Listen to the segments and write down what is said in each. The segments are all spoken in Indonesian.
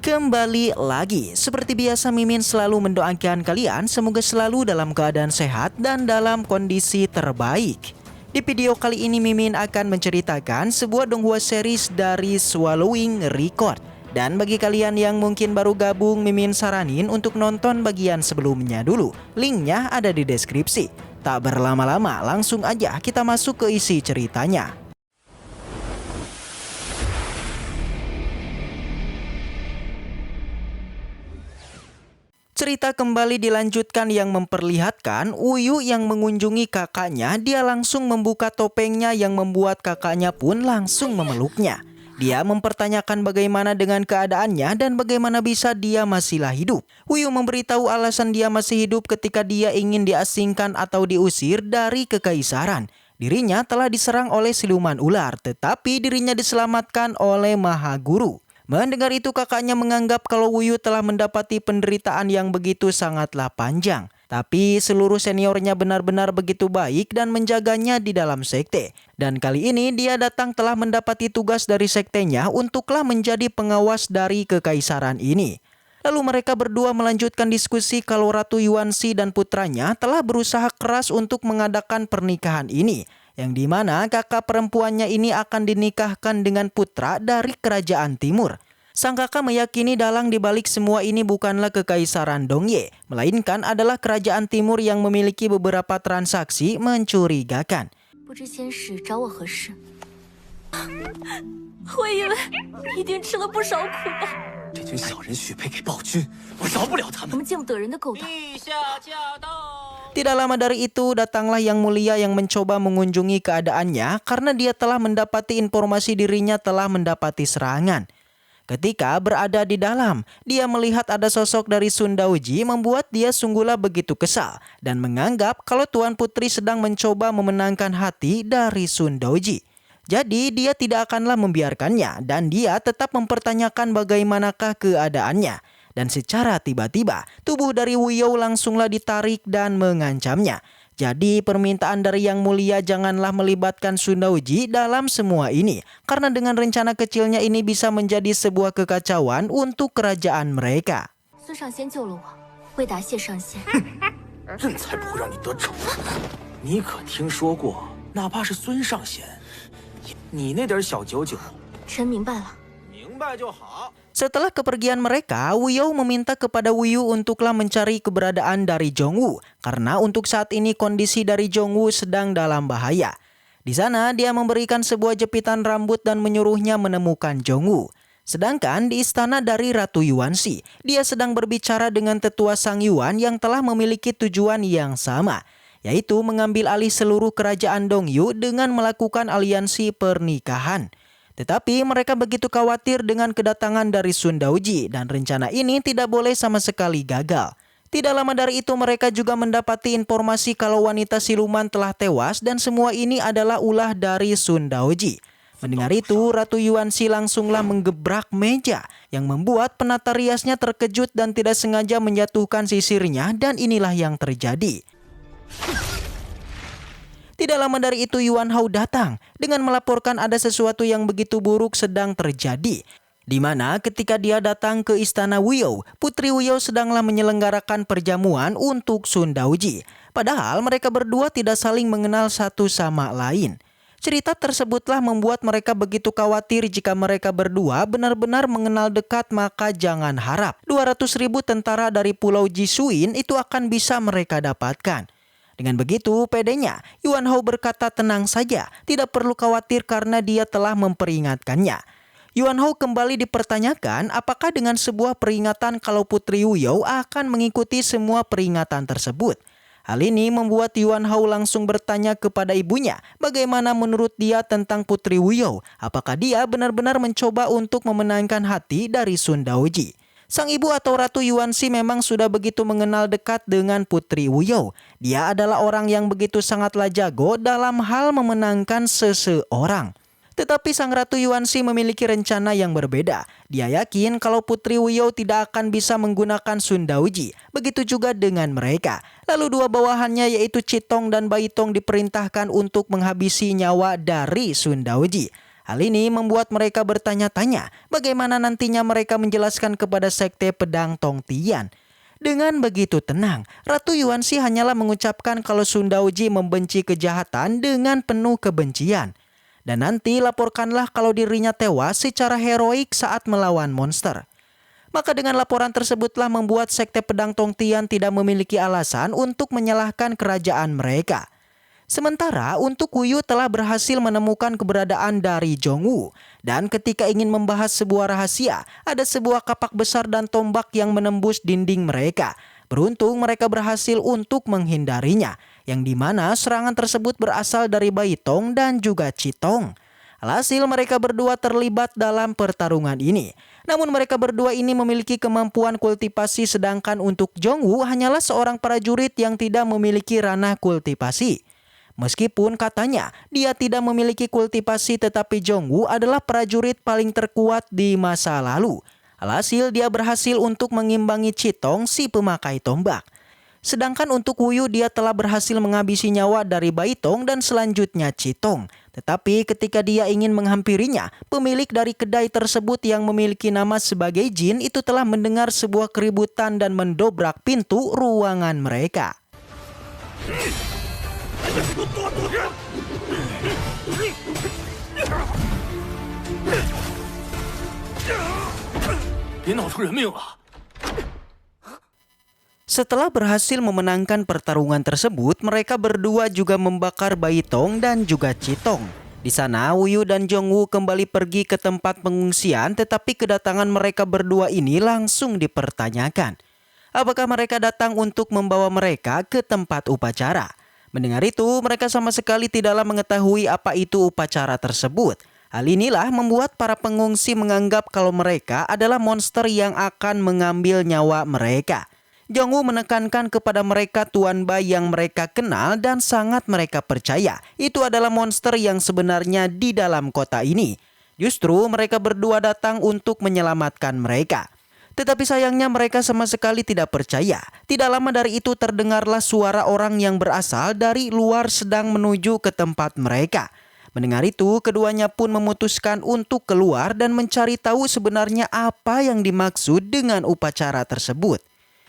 Kembali lagi, seperti biasa Mimin selalu mendoakan kalian semoga selalu dalam keadaan sehat dan dalam kondisi terbaik. Di video kali ini Mimin akan menceritakan sebuah donghua series dari Swallowing Record. Dan bagi kalian yang mungkin baru gabung, Mimin saranin untuk nonton bagian sebelumnya dulu. Linknya ada di deskripsi. Tak berlama-lama, langsung aja kita masuk ke isi ceritanya. Cerita kembali dilanjutkan yang memperlihatkan Uyu yang mengunjungi kakaknya. Dia langsung membuka topengnya yang membuat kakaknya pun langsung memeluknya. Dia mempertanyakan bagaimana dengan keadaannya dan bagaimana bisa dia masihlah hidup. Uyu memberitahu alasan dia masih hidup ketika dia ingin diasingkan atau diusir dari kekaisaran. Dirinya telah diserang oleh siluman ular, tetapi dirinya diselamatkan oleh Maha Guru. Mendengar itu kakaknya menganggap kalau Uyu telah mendapati penderitaan yang begitu sangatlah panjang. Tapi seluruh seniornya benar-benar begitu baik dan menjaganya di dalam sekte. Dan kali ini dia datang telah mendapati tugas dari sektenya untuklah menjadi pengawas dari kekaisaran ini. Lalu mereka berdua melanjutkan diskusi kalau Ratu Yuanxi dan putranya telah berusaha keras untuk mengadakan pernikahan ini. Yang dimana kakak perempuannya ini akan dinikahkan dengan putra dari kerajaan timur. Sang kakak meyakini dalang dibalik semua ini bukanlah kekaisaran Dongye, melainkan adalah kerajaan timur yang memiliki beberapa transaksi mencurigakan. Tidak lama dari itu, datanglah Yang Mulia yang mencoba mengunjungi keadaannya karena dia telah mendapati informasi dirinya telah mendapati serangan. Ketika berada di dalam, dia melihat ada sosok dari Sun Daoji membuat dia sungguhlah begitu kesal dan menganggap kalau Tuan Putri sedang mencoba memenangkan hati dari Sun Daoji. Jadi dia tidak akanlah membiarkannya dan dia tetap mempertanyakan bagaimanakah keadaannya. Dan secara tiba-tiba, tubuh dari Wuyou langsunglah ditarik dan mengancamnya. Jadi permintaan dari Yang Mulia janganlah melibatkan Sun Daoji dalam semua ini. Karena dengan rencana kecilnya ini bisa menjadi sebuah kekacauan untuk kerajaan mereka. Setelah kepergian mereka, Wuyou meminta kepada Uyu untuklah mencari keberadaan dari Jongwoo karena untuk saat ini kondisi dari Jongwoo sedang dalam bahaya. Di sana dia memberikan sebuah jepitan rambut dan menyuruhnya menemukan Jongwoo. Sedangkan di istana dari Ratu Yuanxi, dia sedang berbicara dengan tetua Sang Yuan yang telah memiliki tujuan yang sama, yaitu mengambil alih seluruh kerajaan Dongyu dengan melakukan aliansi pernikahan. Tetapi mereka begitu khawatir dengan kedatangan dari Sun Daoji dan rencana ini tidak boleh sama sekali gagal. Tidak lama dari itu mereka juga mendapati informasi kalau wanita siluman telah tewas dan semua ini adalah ulah dari Sun Daoji. Mendengar itu, Ratu Yuanxi langsunglah menggebrak meja yang membuat penata riasnya terkejut dan tidak sengaja menjatuhkan sisirnya dan inilah yang terjadi. Tidak lama dari itu Yuan Hao datang dengan melaporkan ada sesuatu yang begitu buruk sedang terjadi. Di mana ketika dia datang ke istana Wuyou, Putri Wuyou sedanglah menyelenggarakan perjamuan untuk Sun Daoji. Padahal mereka berdua tidak saling mengenal satu sama lain. Cerita tersebutlah membuat mereka begitu khawatir jika mereka berdua benar-benar mengenal dekat maka jangan harap 200.000 tentara dari Pulau Jisuin itu akan bisa mereka dapatkan. Dengan begitu, pedenya, Yuan Hao berkata tenang saja, tidak perlu khawatir karena dia telah memperingatkannya. Yuan Hao kembali dipertanyakan apakah dengan sebuah peringatan kalau Putri Wuyou akan mengikuti semua peringatan tersebut. Hal ini membuat Yuan Hao langsung bertanya kepada ibunya bagaimana menurut dia tentang Putri Wuyou. Apakah dia benar-benar mencoba untuk memenangkan hati dari Sun Daoji. Sang ibu atau Ratu Yuanxi memang sudah begitu mengenal dekat dengan Putri Wuyou. Dia adalah orang yang begitu sangatlah jago dalam hal memenangkan seseorang. Tetapi Sang Ratu Yuanxi memiliki rencana yang berbeda. Dia yakin kalau Putri Wuyou tidak akan bisa menggunakan Sun Daoji. Begitu juga dengan mereka. Lalu dua bawahannya yaitu Chitong dan Baitong diperintahkan untuk menghabisi nyawa dari Sun Daoji. Hal ini membuat mereka bertanya-tanya bagaimana nantinya mereka menjelaskan kepada sekte pedang Tongtian. Dengan begitu tenang, Ratu Yuanxi hanyalah mengucapkan kalau Sun Daoji membenci kejahatan dengan penuh kebencian. Dan nanti laporkanlah kalau dirinya tewas secara heroik saat melawan monster. Maka dengan laporan tersebutlah membuat sekte pedang Tongtian tidak memiliki alasan untuk menyalahkan kerajaan mereka. Sementara untuk Wuyu telah berhasil menemukan keberadaan dari Jongwoo. Dan ketika ingin membahas sebuah rahasia, ada sebuah kapak besar dan tombak yang menembus dinding mereka. Beruntung mereka berhasil untuk menghindarinya, yang dimana serangan tersebut berasal dari Baitong dan juga Chitong. Alhasil mereka berdua terlibat dalam pertarungan ini. Namun mereka berdua ini memiliki kemampuan kultivasi, sedangkan untuk Jongwoo hanyalah seorang prajurit yang tidak memiliki ranah kultivasi. Meskipun katanya dia tidak memiliki kultivasi, tetapi Jongwoo adalah prajurit paling terkuat di masa lalu. Alhasil dia berhasil untuk mengimbangi Chitong si pemakai tombak. Sedangkan untuk Wuyu dia telah berhasil menghabisi nyawa dari Baitong dan selanjutnya Chitong. Tetapi ketika dia ingin menghampirinya, pemilik dari kedai tersebut yang memiliki nama sebagai Jin itu telah mendengar sebuah keributan dan mendobrak pintu ruangan mereka. 别闹出人命了！ Setelah berhasil memenangkan pertarungan tersebut, mereka berdua juga membakar Baitong dan juga Chitong. Di sana, Wuyu dan Jongwoo kembali pergi ke tempat pengungsian, tetapi kedatangan mereka berdua ini langsung dipertanyakan. Apakah mereka datang untuk membawa mereka ke tempat upacara? Mendengar itu, mereka sama sekali tidaklah mengetahui apa itu upacara tersebut. Hal inilah membuat para pengungsi menganggap kalau mereka adalah monster yang akan mengambil nyawa mereka. Jongwoo menekankan kepada mereka Tuan Bai yang mereka kenal dan sangat mereka percaya itu adalah monster yang sebenarnya di dalam kota ini. Justru mereka berdua datang untuk menyelamatkan mereka. Tetapi sayangnya mereka sama sekali tidak percaya. Tidak lama dari itu terdengarlah suara orang yang berasal dari luar sedang menuju ke tempat mereka. Mendengar itu, keduanya pun memutuskan untuk keluar dan mencari tahu sebenarnya apa yang dimaksud dengan upacara tersebut.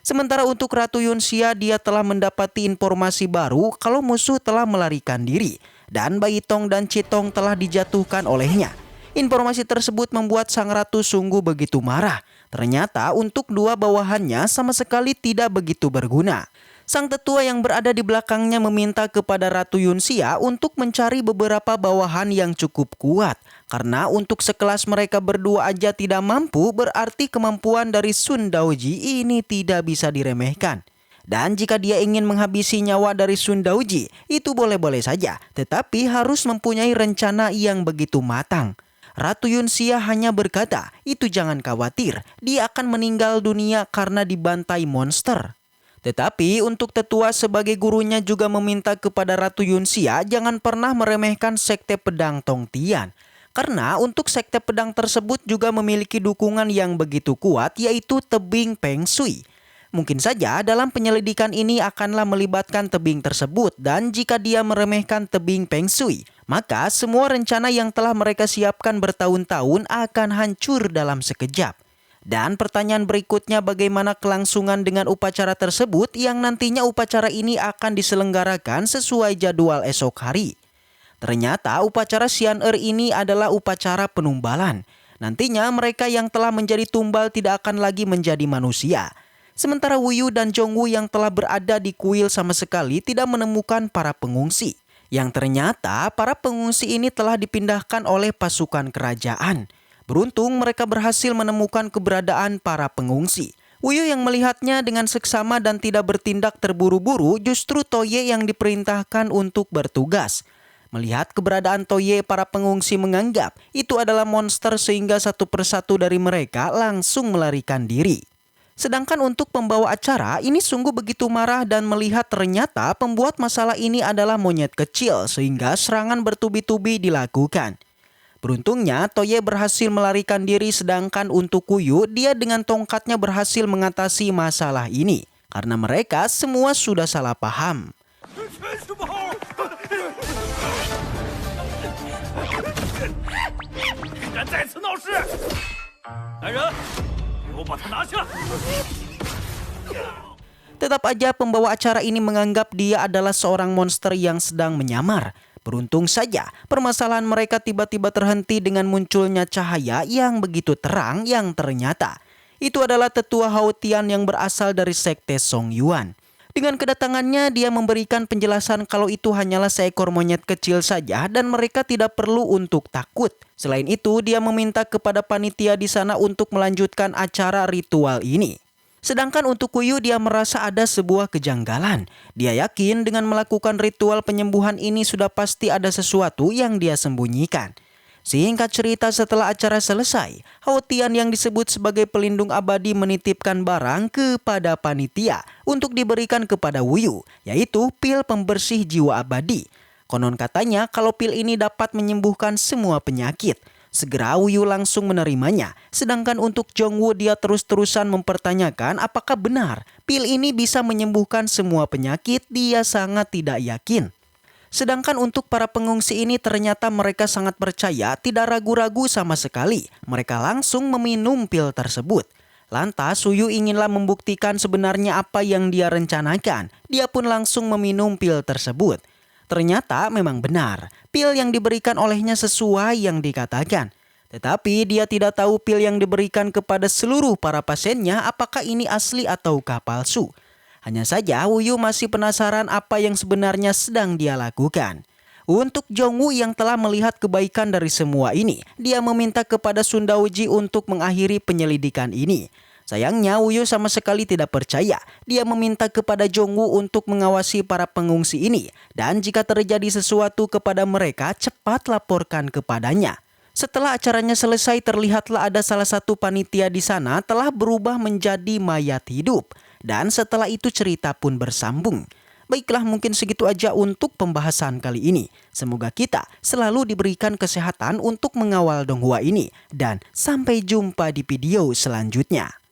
Sementara untuk Ratu Yunxia, dia telah mendapati informasi baru kalau musuh telah melarikan diri dan Baitong dan Chitong telah dijatuhkan olehnya. Informasi tersebut membuat sang ratu sungguh begitu marah. Ternyata untuk dua bawahannya sama sekali tidak begitu berguna. Sang tetua yang berada di belakangnya meminta kepada Ratu Yunxia untuk mencari beberapa bawahan yang cukup kuat. Karena untuk sekelas mereka berdua aja tidak mampu, berarti kemampuan dari Sun Daoji ini tidak bisa diremehkan. Dan jika dia ingin menghabisi nyawa dari Sun Daoji, itu boleh-boleh saja. Tetapi harus mempunyai rencana yang begitu matang. Ratu Yunxia hanya berkata, itu jangan khawatir, dia akan meninggal dunia karena dibantai monster. Tetapi untuk tetua sebagai gurunya juga meminta kepada Ratu Yunxia jangan pernah meremehkan sekte pedang Tongtian. Karena untuk sekte pedang tersebut juga memiliki dukungan yang begitu kuat, yaitu tebing Peng Shui. Mungkin saja dalam penyelidikan ini akanlah melibatkan tebing tersebut, dan jika dia meremehkan tebing Peng Shui, maka semua rencana yang telah mereka siapkan bertahun-tahun akan hancur dalam sekejap. Dan pertanyaan berikutnya, bagaimana kelangsungan dengan upacara tersebut yang nantinya upacara ini akan diselenggarakan sesuai jadwal esok hari. Ternyata upacara Xian'er ini adalah upacara penumbalan. Nantinya mereka yang telah menjadi tumbal tidak akan lagi menjadi manusia. Sementara Wuyu dan Jongwoo yang telah berada di kuil sama sekali tidak menemukan para pengungsi. Yang ternyata para pengungsi ini telah dipindahkan oleh pasukan kerajaan. Beruntung mereka berhasil menemukan keberadaan para pengungsi. Wuyu yang melihatnya dengan seksama dan tidak bertindak terburu-buru, justru Toye yang diperintahkan untuk bertugas. Melihat keberadaan Toye, para pengungsi menganggap itu adalah monster sehingga satu persatu dari mereka langsung melarikan diri. Sedangkan untuk pembawa acara ini sungguh begitu marah dan melihat ternyata pembuat masalah ini adalah monyet kecil sehingga serangan bertubi-tubi dilakukan. Beruntungnya Toye berhasil melarikan diri, sedangkan untuk Wuyu dia dengan tongkatnya berhasil mengatasi masalah ini. Karena mereka semua sudah salah paham. 然再次闹事！来人，给我把他拿下！ Tetap aja pembawa acara ini menganggap dia adalah seorang monster yang sedang menyamar. Beruntung saja permasalahan mereka tiba-tiba terhenti dengan munculnya cahaya yang begitu terang yang ternyata itu adalah tetua Hao Tian yang berasal dari sekte Song Yuan. Dengan kedatangannya dia memberikan penjelasan kalau itu hanyalah seekor monyet kecil saja dan mereka tidak perlu untuk takut. Selain itu dia meminta kepada panitia di sana untuk melanjutkan acara ritual ini. Sedangkan untuk Wuyu dia merasa ada sebuah kejanggalan. Dia yakin dengan melakukan ritual penyembuhan ini sudah pasti ada sesuatu yang dia sembunyikan. Singkat cerita setelah acara selesai, Hao Tian yang disebut sebagai pelindung abadi menitipkan barang kepada panitia untuk diberikan kepada Wuyu, yaitu pil pembersih jiwa abadi. Konon katanya kalau pil ini dapat menyembuhkan semua penyakit. Segera Wuyu langsung menerimanya. Sedangkan untuk Jongwoo dia terus-terusan mempertanyakan apakah benar pil ini bisa menyembuhkan semua penyakit. Dia sangat tidak yakin. Sedangkan untuk para pengungsi ini ternyata mereka sangat percaya, tidak ragu-ragu sama sekali. Mereka langsung meminum pil tersebut. Lantas Wuyu inginlah membuktikan sebenarnya apa yang dia rencanakan. Dia pun langsung meminum pil tersebut. Ternyata memang benar, pil yang diberikan olehnya sesuai yang dikatakan. Tetapi dia tidak tahu pil yang diberikan kepada seluruh para pasiennya apakah ini asli ataukah palsu. Hanya saja Wuyu masih penasaran apa yang sebenarnya sedang dia lakukan. Untuk Jongwoo yang telah melihat kebaikan dari semua ini, dia meminta kepada Sun Daoji untuk mengakhiri penyelidikan ini. Sayangnya Wuyu sama sekali tidak percaya. Dia meminta kepada Jongwoo untuk mengawasi para pengungsi ini. Dan jika terjadi sesuatu kepada mereka, cepat laporkan kepadanya. Setelah acaranya selesai, terlihatlah ada salah satu panitia di sana telah berubah menjadi mayat hidup. Dan setelah itu cerita pun bersambung. Baiklah, mungkin segitu aja untuk pembahasan kali ini. Semoga kita selalu diberikan kesehatan untuk mengawal Donghua ini. Dan sampai jumpa di video selanjutnya.